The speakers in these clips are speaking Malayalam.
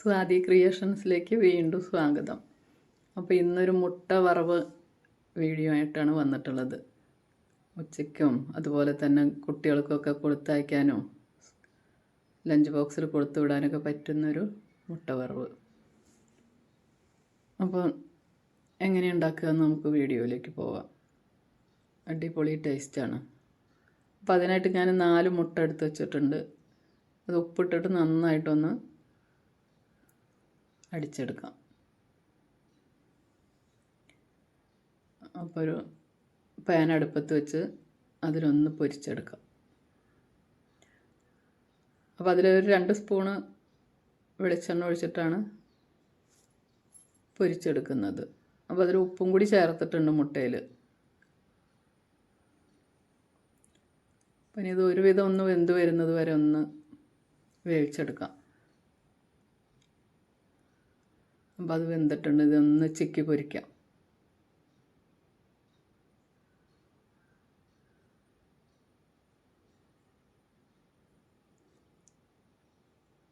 സ്വാതി ക്രിയേഷൻസിലേക്ക് വീണ്ടും സ്വാഗതം. അപ്പോൾ ഇന്നൊരു മുട്ട വറവ് വീഡിയോ ആയിട്ടാണ് വന്നിട്ടുള്ളത്. ഉച്ചയ്ക്കും അതുപോലെ തന്നെ കുട്ടികൾക്കൊക്കെ കൊടുത്തയക്കാനോ ലഞ്ച് ബോക്സിൽ കൊടുത്തു വിടാനൊക്കെ പറ്റുന്നൊരു മുട്ട വറവ്. അപ്പോൾ എങ്ങനെ ഉണ്ടാക്കുകയെന്ന് നമുക്ക് വീഡിയോയിലേക്ക് പോവാം. അടിപൊളി ടേസ്റ്റാണ്. അപ്പോൾ അതിനായിട്ട് ഞാൻ 4 മുട്ട എടുത്ത് വെച്ചിട്ടുണ്ട്. അത് ഉപ്പിട്ടിട്ട് നന്നായിട്ടൊന്ന് അടിച്ചെടുക്കാം. അപ്പോൾ ഒരു പാൻ അടുപ്പത്ത് വെച്ച് അതിലൊന്ന് പൊരിച്ചെടുക്കാം. അപ്പോൾ അതിലൊരു 2 സ്പൂണ് വെളിച്ചെണ്ണ ഒഴിച്ചിട്ടാണ് പൊരിച്ചെടുക്കുന്നത്. അപ്പോൾ അതിൽ ഉപ്പും കൂടി ചേർത്തിട്ടുണ്ട് മുട്ടയിൽ. പിന്നെ ഇത് ഒരുവിധം ഒന്ന് വെന്ത് വരുന്നത് വരെ ഒന്ന് വേവിച്ചെടുക്കാം. അപ്പോൾ അത് വെന്തിട്ടുണ്ട്. ഇതൊന്ന് ചിക്കി പൊരിക്കാം.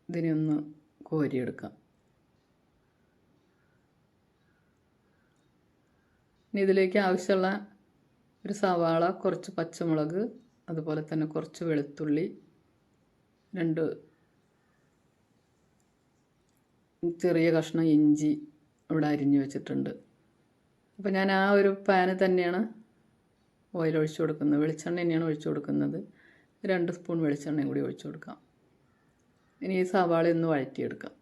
ഇതിനെ ഒന്ന് കോരിയെടുക്കാം. ഇനി ഇതിലേക്ക് ആവശ്യമുള്ള ഒരു സവാള, കുറച്ച് പച്ചമുളക്, അതുപോലെ തന്നെ കുറച്ച് വെളുത്തുള്ളി, 2 ചെറിയ കഷ്ണം ഇഞ്ചി ഇവിടെ അരിഞ്ഞു വെച്ചിട്ടുണ്ട്. അപ്പോൾ ഞാൻ ആ ഒരു പാന് തന്നെയാണ് ഓയിൽ ഒഴിച്ചു കൊടുക്കുന്നത്. വെളിച്ചെണ്ണ തന്നെയാണ് ഒഴിച്ചു കൊടുക്കുന്നത്. 2 സ്പൂൺ വെളിച്ചെണ്ണയും കൂടി ഒഴിച്ചു കൊടുക്കാം. ഇനി ഈ സവാള ഒന്ന് വഴറ്റിയെടുക്കാം.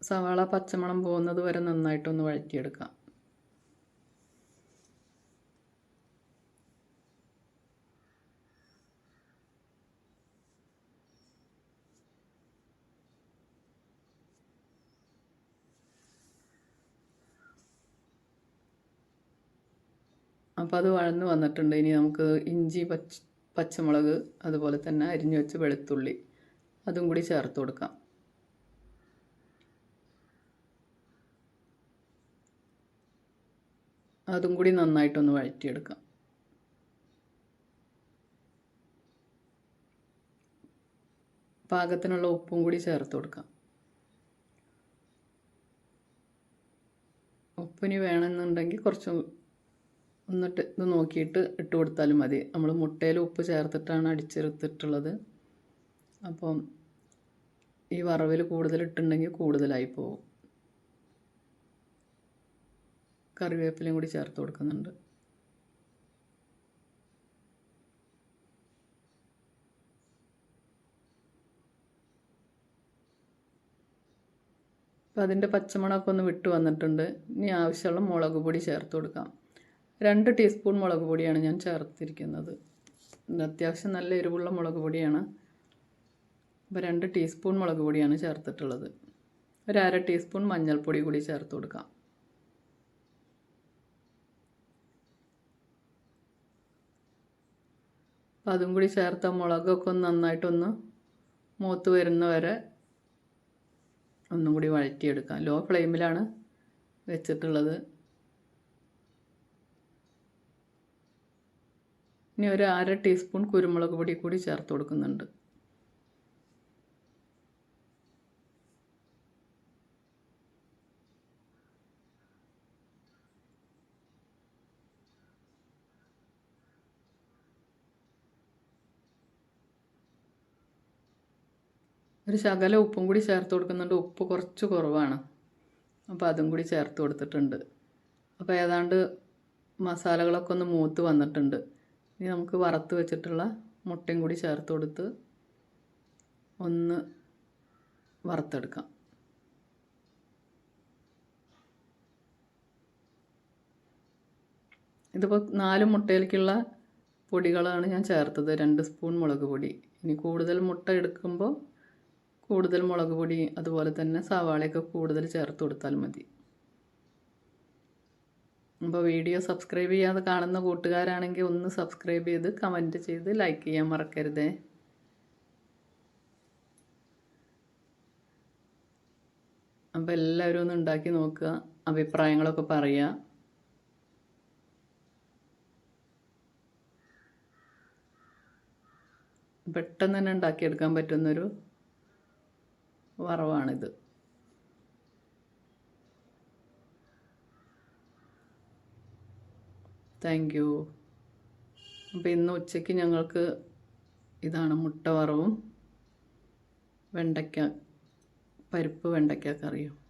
സവാള പച്ചമണം പോകുന്നത് വരെ നന്നായിട്ടൊന്ന് വഴറ്റിയെടുക്കാം. അപ്പോൾ അത് വഴന്ന് വന്നിട്ടുണ്ട്. ഇനി നമുക്ക് ഇഞ്ചി, പച്ചമുളക്, അതുപോലെ തന്നെ അരിഞ്ഞു വെച്ച് വെളുത്തുള്ളി അതും കൂടി ചേർത്ത് കൊടുക്കാം. അതും കൂടി നന്നായിട്ടൊന്ന് വഴറ്റിയെടുക്കാം. പാകത്തിനുള്ള ഉപ്പും കൂടി ചേർത്ത് കൊടുക്കാം. ഉപ്പിന് വേണമെന്നുണ്ടെങ്കിൽ കുറച്ച് എന്നിട്ട് ഇത് നോക്കിയിട്ട് ഇട്ട് കൊടുത്താലും മതി. നമ്മൾ മുട്ടയിൽ ഉപ്പ് ചേർത്തിട്ടാണ് അടിച്ചെടുത്തിട്ടുള്ളത്. അപ്പം ഈ വറവിൽ കൂടുതൽ ഇട്ടുണ്ടെങ്കിൽ കൂടുതലായി പോകും. കറിവേപ്പിലയും കൂടി ചേർത്ത് കൊടുക്കുന്നുണ്ട്. അപ്പം അതിൻ്റെ പച്ചമണമൊക്കെ ഒന്ന് വിട്ട് വന്നിട്ടുണ്ട്. ഇനി ആവശ്യമുള്ള മുളക് പൊടി ചേർത്ത് കൊടുക്കാം. 2 ടീസ്പൂൺ മുളക് പൊടിയാണ് ഞാൻ ചേർത്തിരിക്കുന്നത്. അത്യാവശ്യം നല്ല എരിവുള്ള മുളക് പൊടിയാണ്. അപ്പോൾ 2 ടീസ്പൂൺ മുളക് പൊടിയാണ് ചേർത്തിട്ടുള്ളത്. ഒരു 1/2 ടീസ്പൂൺ മഞ്ഞൾപ്പൊടി കൂടി ചേർത്ത് കൊടുക്കാം. അപ്പോൾ അതും കൂടി ചേർത്ത മുളകൊക്കെ ഒന്ന് നന്നായിട്ടൊന്ന് മൂത്ത് വരുന്ന വരെ ഒന്നും കൂടി വഴറ്റിയെടുക്കാം. ലോ ഫ്ലെയിമിലാണ് വെച്ചിട്ടുള്ളത്. ഇനി ഒരു 1/2 ടീസ്പൂൺ കുരുമുളക് പൊടി കൂടി ചേർത്ത് കൊടുക്കുന്നുണ്ട്. ഒരു ശകല ഉപ്പും കൂടി ചേർത്ത് കൊടുക്കുന്നുണ്ട്. ഉപ്പ് കുറച്ച് കുറവാണ്. അപ്പോൾ അതും കൂടി ചേർത്ത് കൊടുത്തിട്ടുണ്ട്. അപ്പോൾ ഏതാണ്ട് മസാലകളൊക്കെ ഒന്ന് മൂത്ത് വന്നിട്ടുണ്ട്. ഇനി നമുക്ക് വറുത്ത് വെച്ചിട്ടുള്ള മുട്ടയും കൂടി ചേർത്ത് കൊടുത്ത് ഒന്ന് വറുത്തെടുക്കാം. ഇതിപ്പോൾ 4 മുട്ടയിലേക്കുള്ള പൊടികളാണ് ഞാൻ ചേർത്തത്. 2 സ്പൂൺ മുളക് പൊടി. ഇനി കൂടുതൽ മുട്ട എടുക്കുമ്പോൾ കൂടുതൽ മുളക് പൊടി, അതുപോലെ തന്നെ സവാളയൊക്കെ കൂടുതൽ ചേർത്ത് കൊടുത്താൽ മതി. അപ്പോൾ വീഡിയോ സബ്സ്ക്രൈബ് ചെയ്യാതെ കാണുന്ന കൂട്ടുകാരാണെങ്കിൽ ഒന്ന് സബ്സ്ക്രൈബ് ചെയ്ത് കമൻറ്റ് ചെയ്ത് ലൈക്ക് ചെയ്യാൻ മറക്കരുതേ. അപ്പോൾ എല്ലാവരും ഒന്ന് ഉണ്ടാക്കി നോക്കുക, അഭിപ്രായങ്ങളൊക്കെ പറയുക. പെട്ടെന്ന് തന്നെ ഉണ്ടാക്കിയെടുക്കാൻ പറ്റുന്നൊരു വറവാണിത്. Thank you. അപ്പോൾ ഇന്ന് ഉച്ചയ്ക്ക് ഞങ്ങൾക്ക് ഇതാണ് മുട്ട വറവും പരിപ്പ് വെണ്ടയ്ക്ക കറിയും.